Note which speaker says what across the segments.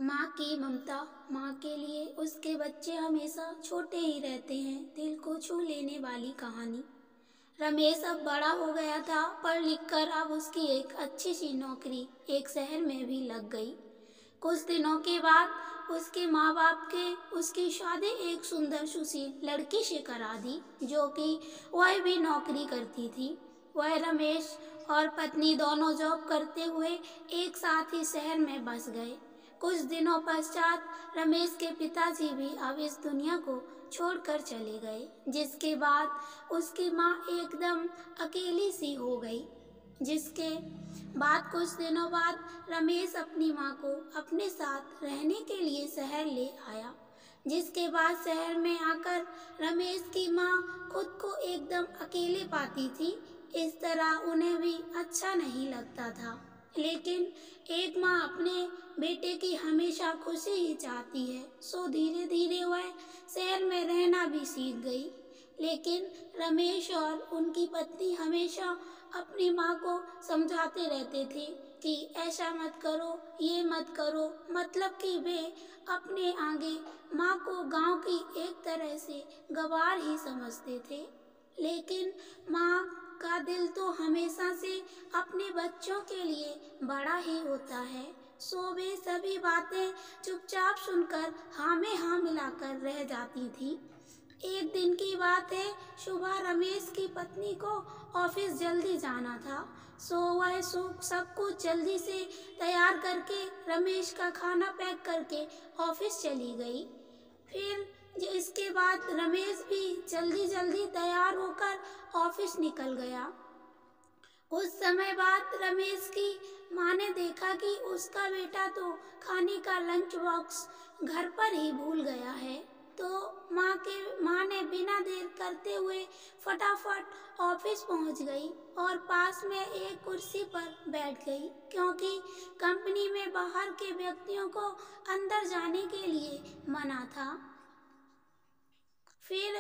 Speaker 1: माँ की ममता। माँ के लिए उसके बच्चे हमेशा छोटे ही रहते हैं, दिल को छू लेने वाली कहानी। रमेश अब बड़ा हो गया था, पढ़ लिख कर अब उसकी एक अच्छी सी नौकरी एक शहर में भी लग गई। कुछ दिनों के बाद उसके माँ बाप के उसकी शादी एक सुंदर सुशील लड़की से करा दी, जो कि वह भी नौकरी करती थी। वह रमेश और पत्नी दोनों जॉब करते हुए एक साथ ही शहर में बस गए। कुछ दिनों पश्चात रमेश के पिताजी भी अब इस दुनिया को छोड़कर चले गए, जिसके बाद उसकी माँ एकदम अकेली सी हो गई। जिसके बाद कुछ दिनों बाद रमेश अपनी माँ को अपने साथ रहने के लिए शहर ले आया। जिसके बाद शहर में आकर रमेश की माँ खुद को एकदम अकेले पाती थी। इस तरह उन्हें भी अच्छा नहीं लगता था, लेकिन एक माँ अपने बेटे की हमेशा खुशी ही चाहती है, सो धीरे धीरे वह शहर में रहना भी सीख गई। लेकिन रमेश और उनकी पत्नी हमेशा अपनी माँ को समझाते रहते थे कि ऐसा मत करो, ये मत करो, मतलब कि वे अपने आगे माँ को गांव की एक तरह से गवार ही समझते थे। लेकिन माँ का दिल तो हमेशा से अपने बच्चों के लिए बड़ा ही होता है, सो वे सभी बातें चुपचाप सुनकर हाँ में हाँ मिलाकर रह जाती थी। एक दिन की बात है, सुबह रमेश की पत्नी को ऑफिस जल्दी जाना था, सो वह सब कुछ जल्दी से तैयार करके रमेश का खाना पैक करके ऑफिस चली गई। फिर इसके बाद रमेश भी जल्दी जल्दी तैयार होकर ऑफिस निकल गया। कुछ समय बाद रमेश की माँ ने देखा कि उसका बेटा तो खाने का लंच बॉक्स घर पर ही भूल गया है, तो माँ ने बिना देर करते हुए फटाफट ऑफिस पहुंच गई और पास में एक कुर्सी पर बैठ गई, क्योंकि कंपनी में बाहर के व्यक्तियों को अंदर जाने के लिए मना था। फिर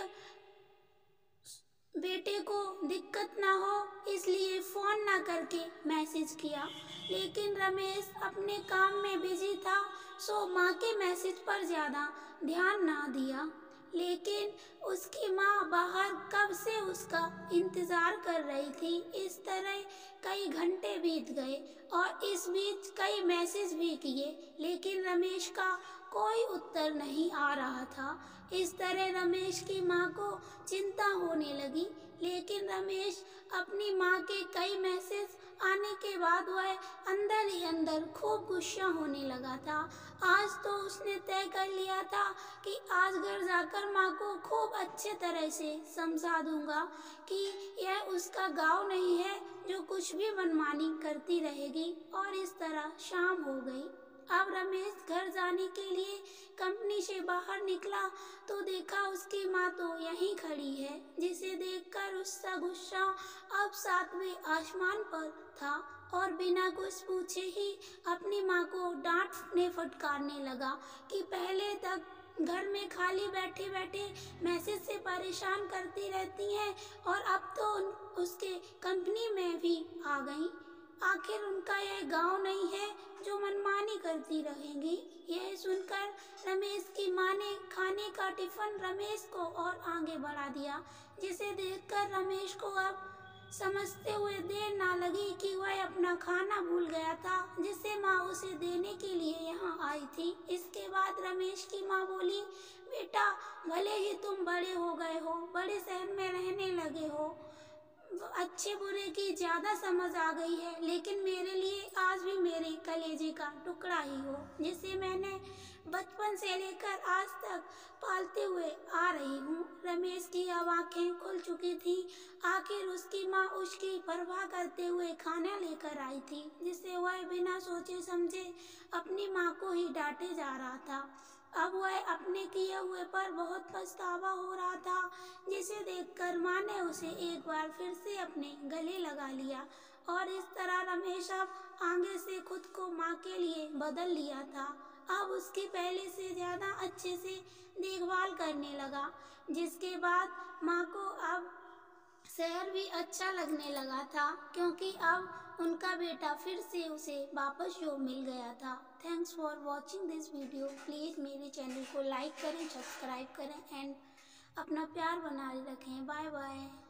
Speaker 1: बेटे को दिक्कत ना हो इसलिए फ़ोन ना करके मैसेज किया, लेकिन रमेश अपने काम में बिजी था, सो माँ के मैसेज पर ज़्यादा ध्यान ना दिया। लेकिन उसकी माँ बाहर कब से उसका इंतज़ार कर रही थी। इस तरह कई घंटे बीत गए और इस बीच कई मैसेज भी किए, लेकिन रमेश का कोई उत्तर नहीं आ रहा था। इस तरह रमेश की माँ को चिंता होने लगी, लेकिन रमेश अपनी माँ के कई मैसेज आने के बाद वह अंदर ही अंदर खूब गुस्सा होने लगा था। आज तो उसने तय कर लिया था कि आज घर जाकर माँ को खूब अच्छे तरह से समझा दूंगा कि यह उसका गांव नहीं है जो कुछ भी मनमानी करती रहेगी। और इस तरह शाम हो गई। अब रमेश घर जाने के लिए कंपनी से बाहर निकला तो देखा उसकी माँ तो यहीं खड़ी है, जिसे देखकर उसका गुस्सा अब सातवें आसमान पर था और बिना कुछ पूछे ही अपनी माँ को डांटने फटकारने लगा कि पहले तक घर में खाली बैठे बैठे मैसेज से परेशान करती रहती हैं और अब तो उसके कंपनी में भी आ गई। आखिर उनका यह गांव नहीं है जो मनमानी करती रहेंगी। यह सुनकर रमेश की माँ ने खाने का टिफिन रमेश को और आगे बढ़ा दिया, जिसे देखकर रमेश को अब समझते हुए देर ना लगी कि वह अपना खाना भूल गया था, जिसे माँ उसे देने के लिए यहाँ आई थी। इसके बाद रमेश की माँ बोली, बेटा भले ही तुम बड़े हो गए हो, बड़े शहर में रहने लगे हो, अच्छे बुरे की ज़्यादा समझ आ गई है, लेकिन मेरे लिए आज भी मेरे कलेजे का टुकड़ा ही हो, जिसे मैंने बचपन से लेकर आज तक पालते हुए आ रही हूँ। रमेश की अब आंखें खुल चुकी थी। आखिर उसकी माँ उसकी परवाह करते हुए खाना लेकर आई थी, जिसे वह बिना सोचे समझे अपनी माँ को ही डांटे जा रहा था। अब वह अपने किए हुए पर बहुत पछतावा हो रहा था, जिसे देखकर माँ ने उसे एक बार फिर से अपने गले लगा लिया और इस तरह रमेश अब आगे से खुद को माँ के लिए बदल लिया था। अब उसकी पहले से ज़्यादा अच्छे से देखभाल करने लगा, जिसके बाद माँ को अब शहर भी अच्छा लगने लगा था, क्योंकि अब उनका बेटा फिर से उसे वापस जो मिल गया था। Thanks for watching this video. Please मेरे चैनल को लाइक करें, सब्सक्राइब करें एंड अपना प्यार बनाए रखें। Bye bye.